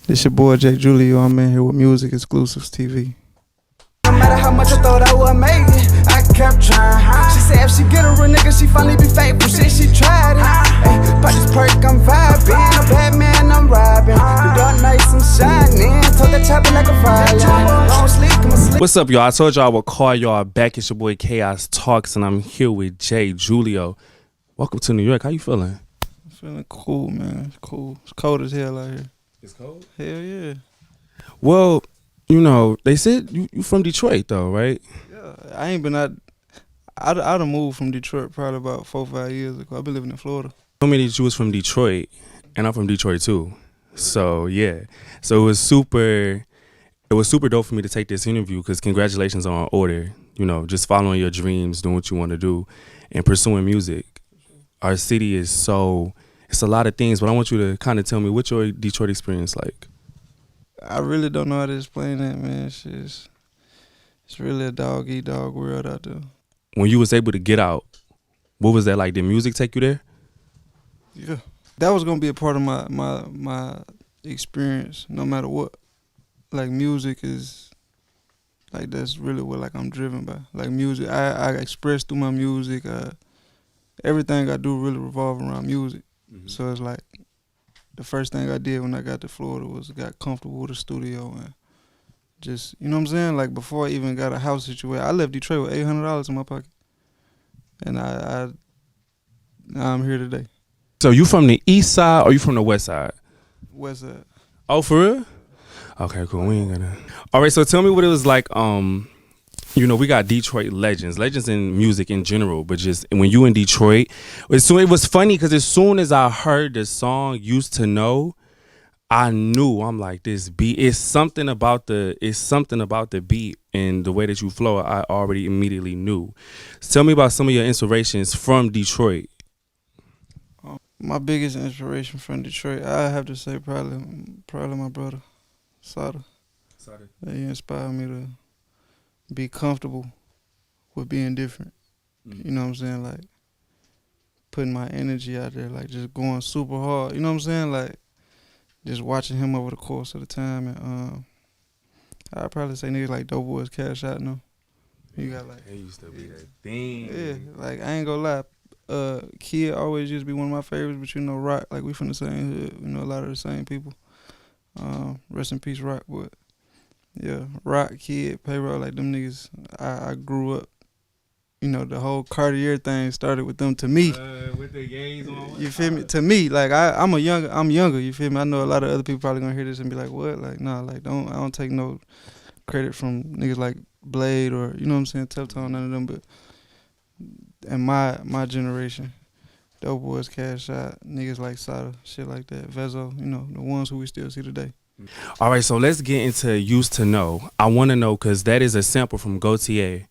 This your boy Jay Jullio. I'm in here with MusicXclusives TV. No matter how much I thought I would make it, I kept trying. She said if she get a real nigga, she finally be faithful. Shit, she tried it. Ay, pop this perk, I'm vibing. A bad man, I'm robbing. The dark nights, I'm shining. Told that chopper like a fire. Don't sleep, I'm asleep. What's up, y'all? I told y'all I would call y'all back. It's your boy Khaos Talks, and I'm here with Jay Jullio. Welcome to New York. How you feeling? I'm feeling cool, man. It's cool. It's cold as hell out here. It's cold? Hell yeah. Well, you know, they said you from Detroit, though, right? Yeah, I ain't been out. I done moved from Detroit probably about 4 or 5 years ago. I've been living in Florida. So many that you was from Detroit, and I'm from Detroit, too. So, yeah. So it was super dope for me to take this interview because congratulations on order. You know, just following your dreams, doing what you want to do, and pursuing music. Our city is it's a lot of things, but I want you to kind of tell me what's your Detroit experience like. I really don't know how to explain that, man. It's really a dog-eat-dog world out there. When you was able to get out, what was that like? Did music take you there? Yeah. That was gonna be a part of my experience, no matter what. Like music is like that's really what like I'm driven by. Like music, I express through my music. Everything I do really revolve around music. Mm-hmm. So it's like the first thing I did when I got to Florida was got comfortable with a studio and just, you know what I'm saying? Like before I even got a house situation, I left Detroit with $800 in my pocket. And now I'm here today. So you from the east side or you from the west side? West side. Oh, for real? Okay, cool. We ain't gonna. All right, so tell me what it was like. You know, we got Detroit legends in music in general, but just when you in Detroit, it was funny because as soon as I heard the song "Used to Know," I knew. I'm like, this beat. It's something about the beat and the way that you flow. I already immediately knew. So tell me about some of your inspirations from Detroit. My biggest inspiration from Detroit, I have to say, probably my brother, Sada. He inspired me to be comfortable with being different. You know what I'm saying? Like putting my energy out there, like just going super hard. You know what I'm saying? Like just watching him over the course of the time. And I'd probably say niggas like Dope Boys Cash Out now. You got like It used to be that thing. yeah, like I ain't gonna lie. Kid always used to be one of my favorites, but you know, Rock, like we from the same hood, you know, a lot of the same people. Rest in peace, Rock, but yeah, Rock, Kid, Payroll, like them niggas, I grew up, you know, the whole Cartier thing started with them to me. With the gays on. You feel me? To me, like I'm younger, you feel me? I know a lot of other people probably gonna hear this and be like, what? Like, nah, like I don't take no credit from niggas like Blade or, you know what I'm saying, Telltone, none of them, but in my generation, Dope Boys, Cash Out, niggas like Sada, shit like that, Vezo, you know, the ones who we still see today. All right, so let's get into Used to Know. I want to know because that is a sample from Gautier,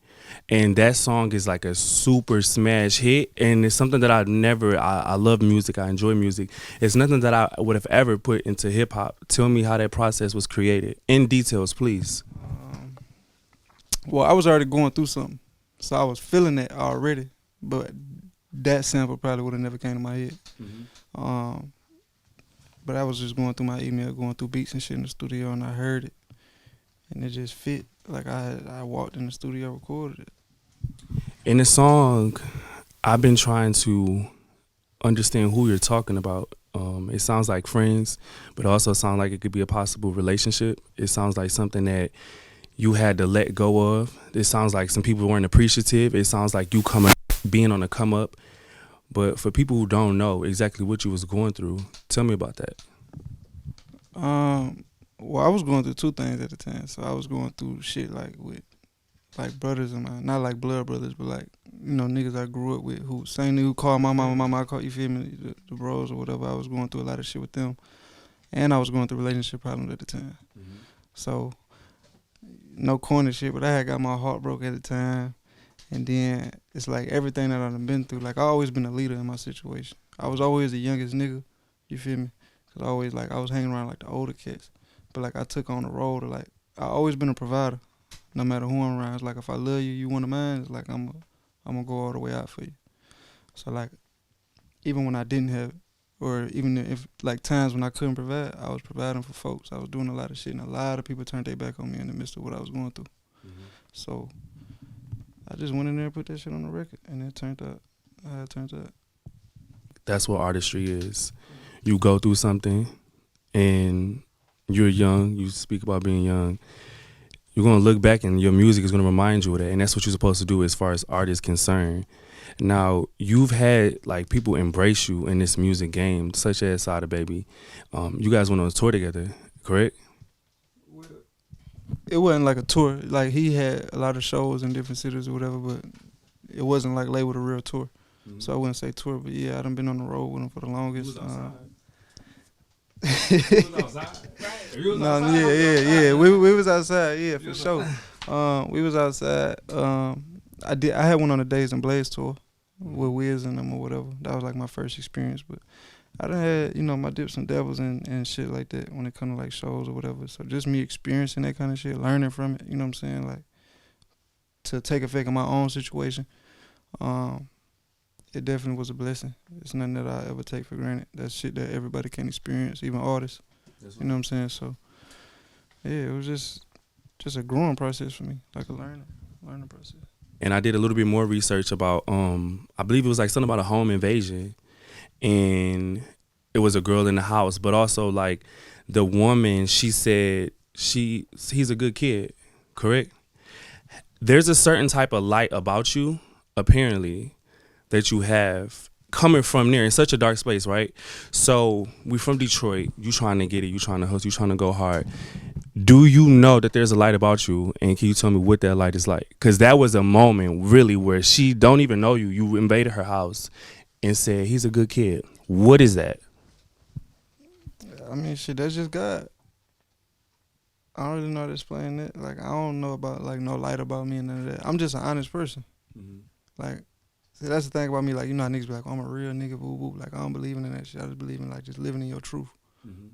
and that song is like a super smash hit, and it's something that I love music, I enjoy music. It's nothing that I would have ever put into hip hop. Tell me how that process was created in details, please. Well, I was already going through something, so I was feeling that already, but that sample probably would have never came to my head. Mm-hmm. But I was just going through my email, going through beats and shit in the studio, and I heard it, and it just fit. Like I walked in the studio, recorded it. In the song, I've been trying to understand who you're talking about. It sounds like friends, but it also sounds like it could be a possible relationship. It sounds like something that you had to let go of. It sounds like some people weren't appreciative. It sounds like you being on a come up. But for people who don't know exactly what you was going through, tell me about that. Well, I was going through two things at the time. So I was going through shit like with like brothers of mine, not like blood brothers, but like, you know, niggas I grew up with who same nigga who called my mama, I called, you feel me, the bros or whatever. I was going through a lot of shit with them, and I was going through relationship problems at the time. Mm-hmm. So no corny shit, but I had got my heart broke at the time. And then it's like everything that I've been through, like I always been a leader in my situation. I was always the youngest nigga, you feel me? Cause I was hanging around like the older kids. But like I took on the role to like, I always been a provider, no matter who I'm around. It's like if I love you, you one of mine, it's like I'm gonna go all the way out for you. So like, even when I didn't have it, or even if like times when I couldn't provide, I was providing for folks. I was doing a lot of shit, and a lot of people turned their back on me in the midst of what I was going through. So I just went in there and put that shit on the record, and it turned out how it turned out. That's what artistry is. You go through something, and you're young. You speak about being young. You're gonna look back, and your music is gonna remind you of that, and that's what you're supposed to do as far as art is concerned. Now, you've had like people embrace you in this music game, such as Sada Baby. You guys went on a tour together, correct? It wasn't like a tour. Like he had a lot of shows in different cities or whatever, but it wasn't like labeled a real tour. So I wouldn't say tour, but yeah, I done been on the road with him for the longest. Yeah. We was outside, yeah, for sure. We was outside. I had one on the Days and Blaze tour with Wiz and them or whatever. That was like my first experience, but I done had, my dips and devils and shit like that when it come to like shows or whatever. So just me experiencing that kind of shit, learning from it, you know what I'm saying? Like to take effect in my own situation. It definitely was a blessing. It's nothing that I ever take for granted. That's shit that everybody can experience, even artists. You know what I'm saying? So yeah, it was just a growing process for me, like a learning process. And I did a little bit more research about I believe it was like something about a home invasion, and it was a girl in the house, but also like the woman, she said he's a good kid, correct? There's a certain type of light about you, apparently, that you have coming from there in such a dark space, right? So we from Detroit, you trying to get it, you trying to hustle, you trying to go hard. Do you know that there's a light about you, and can you tell me what that light is like? Because that was a moment really where she don't even know you. You invaded her house and said, he's a good kid. What is that? I mean, shit, that's just God. I don't really know how to explain it. Like, I don't know about, like, no light about me and none of that. I'm just an honest person. Like, see, that's the thing about me. Like, you know how niggas be like, I'm a real nigga, boo boo. Like, I don't believe in that shit. I just believe in, like, just living in your truth.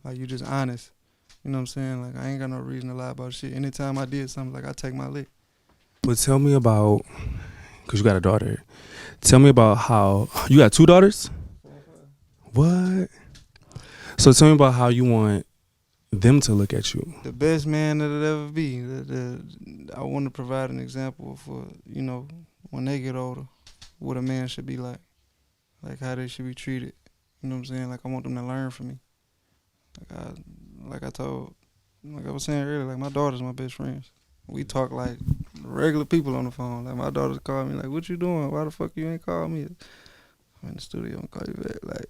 Like, you just honest. You know what I'm saying? Like, I ain't got no reason to lie about shit. Anytime I did something, like, I take my lick. But tell me about, because you got a daughter. Tell me about how, you got 2 daughters? What? So tell me about how you want them to look at you. The best man that it'll ever be. I want to provide an example for, when they get older, what a man should be like how they should be treated. You know what I'm saying? Like, I want them to learn from me. Like I was saying earlier, like, my daughter's my best friends. We talk like regular people on the phone. Like, my daughters call me, like, what you doing? Why the fuck you ain't call me? I'm in the studio and call you back. Like,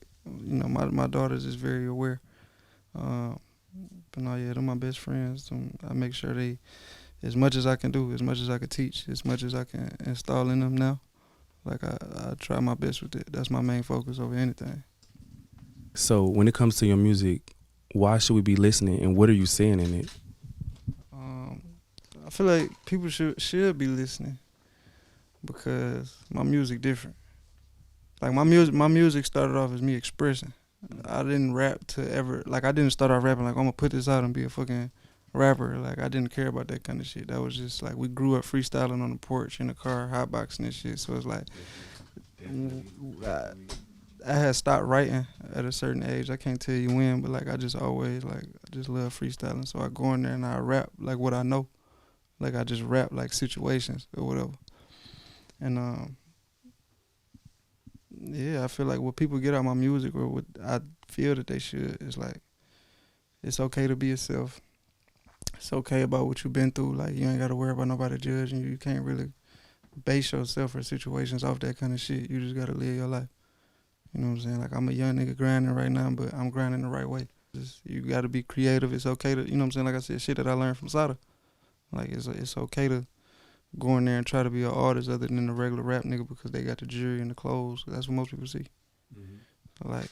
my daughters is very aware. But no, yeah, they're my best friends. I make sure they, as much as I can do, as much as I can teach, as much as I can install in them now, like, I try my best with it. That's my main focus over anything. So when it comes to your music, why should we be listening, and what are you saying in it? I feel like people should be listening because my music different. Like, my music started off as me expressing. I didn't rap I didn't start off rapping like, I'm gonna put this out and be a fucking rapper. Like, I didn't care about that kind of shit. That was just like, we grew up freestyling on the porch in the car, hotboxing and shit. So it's like, I had stopped writing at a certain age. I can't tell you when, but like, I just always I just love freestyling. So I go in there and I rap like what I know. Like, I just rap like situations or whatever. And yeah, I feel like what people get out of my music, or what I feel that they should, is like, it's okay to be yourself. It's okay about what you've been through. Like, you ain't got to worry about nobody judging you. You can't really base yourself or situations off that kind of shit. You just got to live your life. You know what I'm saying? Like, I'm a young nigga grinding right now, but I'm grinding the right way. You got to be creative. It's okay to, you know what I'm saying? Like I said, shit that I learned from Sada. Like, it's okay to go in there and try to be an artist other than the regular rap nigga because they got the jewelry and the clothes. That's what most people see. So, like,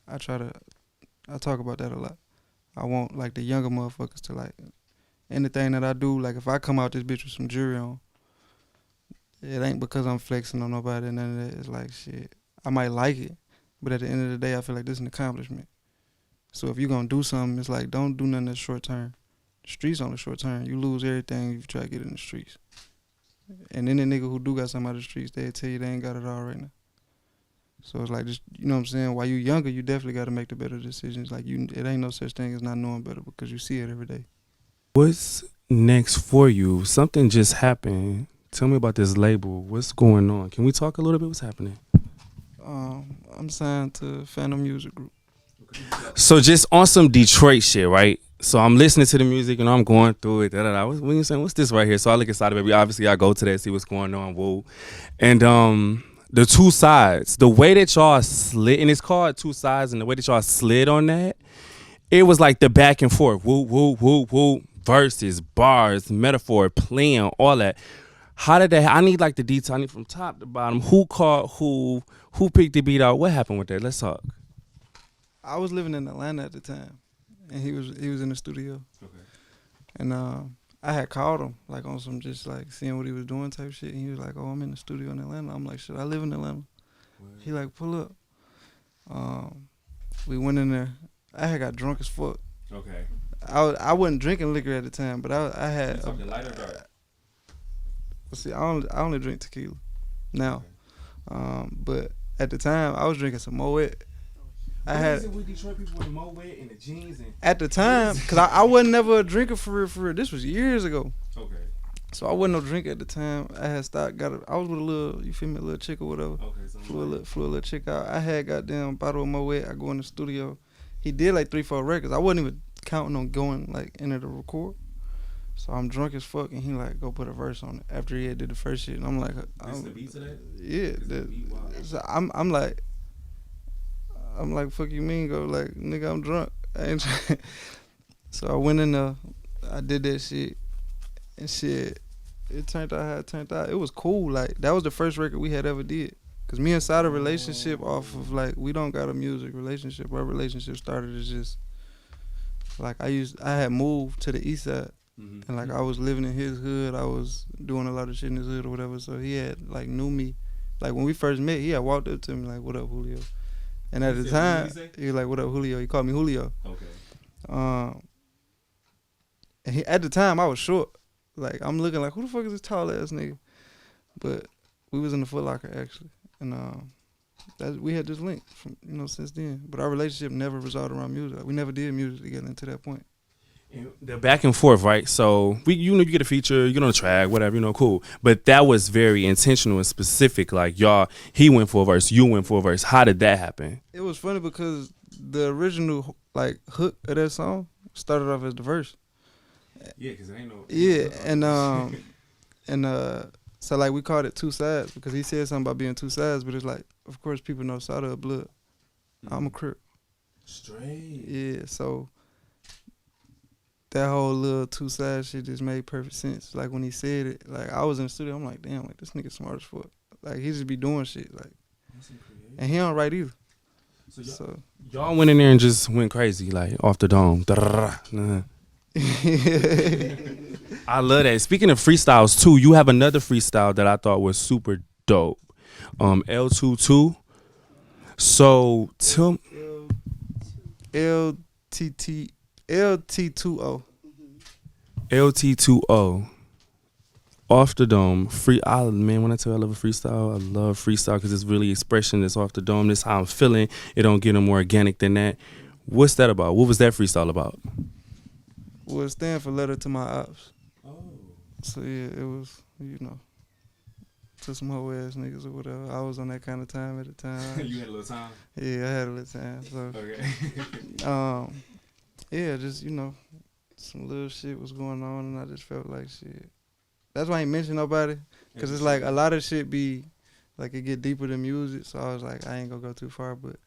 I talk about that a lot. I want, like, the younger motherfuckers to, like, anything that I do, like, if I come out this bitch with some jewelry on, it ain't because I'm flexing on nobody and none of that. It's like, shit, I might like it, but at the end of the day, I feel like this is an accomplishment. So if you're gonna do something, it's like, don't do nothing that's short term. The streets on the short term. You lose everything if you try to get in the streets. And then the nigga who do got something out of the streets, they'll tell you they ain't got it all right now. So it's like, just, you know what I'm saying, while you younger, you definitely got to make the better decisions. Like, it ain't no such thing as not knowing better because you see it every day. What's next for you? Something just happened. Tell me about this label. What's going on? Can we talk a little bit? What's happening? I'm signed to Phantom Music Group. So just on some Detroit shit, right? So I'm listening to the music and I'm going through it. When you saying, what's this right here? So I look at Sada Baby. Obviously, I go to that, see what's going on. Whoa. And the two sides, the way that y'all slid, and it's called Two Sides, and the way that y'all slid on that, it was like the back and forth. Woo, woo, woo, woo. Verses, bars, metaphor, playing, all that. How did that? I need like the detail. I need from top to bottom. Who called who? Who picked the beat out? What happened with that? Let's talk. I was living in Atlanta at the time, and he was in the studio. Okay. And I had called him like on some just like seeing what he was doing type shit. And he was like, "Oh, I'm in the studio in Atlanta." I'm like, "Shit, I live in Atlanta." Word. He like, "Pull up." We went in there. I had got drunk as fuck. Okay. I wasn't drinking liquor at the time, but I had. You something light or dark? See, I only drink tequila now, okay. But at the time I was drinking some Moet. I had is it with Detroit people with Moet and the jeans and at the time, cause I wasn't never a drinker for real. This was years ago. Okay. So I wasn't no drinker at the time. I had stopped. I was with a little, you feel me, a little chick or whatever. Okay. Flew a little chick out. I had goddamn bottle of Moet. I go in the studio. He did like 3-4 records. I wasn't even counting on going like into the record. So I'm drunk as fuck, and he like go put a verse on it after he had did the first shit, and I'm like, "This the beat to that?" Yeah. So I'm like, "Fuck you mean go like nigga? I'm drunk." I ain't so I went in there, I did that shit, and shit, it turned out how it turned out. It was cool. Like that was the first record we had ever did. Cause me and Sada relationship off of like we don't got a music relationship. Our relationship started as just like I had moved to the east side. Mm-hmm. And like I was living in his hood, I was doing a lot of shit in his hood or whatever. So he had like knew me, like when we first met, he had walked up to me like, "What up, Julio?" And at the time, he was like, "What up, Julio?" He called me Julio. Okay. And at the time I was short, like I'm looking like, who the fuck is this tall ass nigga? But we was in the Foot Locker actually, and we had this link from since then. But our relationship never resolved around music. Like, we never did music together until that point. The back and forth, right? So you get a feature, you get on a track, whatever, cool. But that was very intentional and specific. Like he went for a verse, you went for a verse. How did that happen? It was funny because the original like hook of that song started off as the verse. Yeah, because it ain't no. Yeah, and so like we called it Two Sides because he said something about being two sides, but it's like, of course, people know Sada a blood. Mm-hmm. I'm a Crip. Straight. Yeah, so. That whole little two sides shit just made perfect sense. Like when he said it, like I was in the studio, I'm like, damn, like this nigga smart as fuck. Like he just be doing shit, like, and he don't write either. So y'all went in there and just went crazy, like off the dome. I love that. Speaking of freestyles too, you have another freestyle that I thought was super dope. L22. So tell LT20. LT20. Off the dome. Man, when I tell you I love a freestyle, I love freestyle because it's really expression that's off the dome. This is how I'm feeling. It don't get no more organic than that. What's that about? What was that freestyle about? Well, it stands for Letter to My Ops. Oh. So yeah, it was, to some hoe ass niggas or whatever. I was on that kind of time at the time. You had a little time? Yeah, I had a little time. So okay. Yeah, just, some little shit was going on, and I just felt like shit. That's why I ain't mention nobody, because it's like a lot of shit be, like, it get deeper than music, so I was like, I ain't gonna go too far, but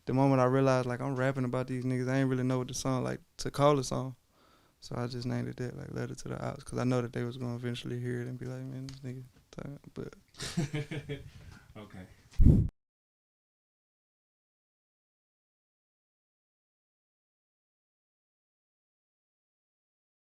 the moment I realized, like, I'm rapping about these niggas, I ain't really know what the song, like, to call the song, so I just named it that, like, Letter to the Ops, because I know that they was gonna eventually hear it and be like, man, this nigga, but. Okay.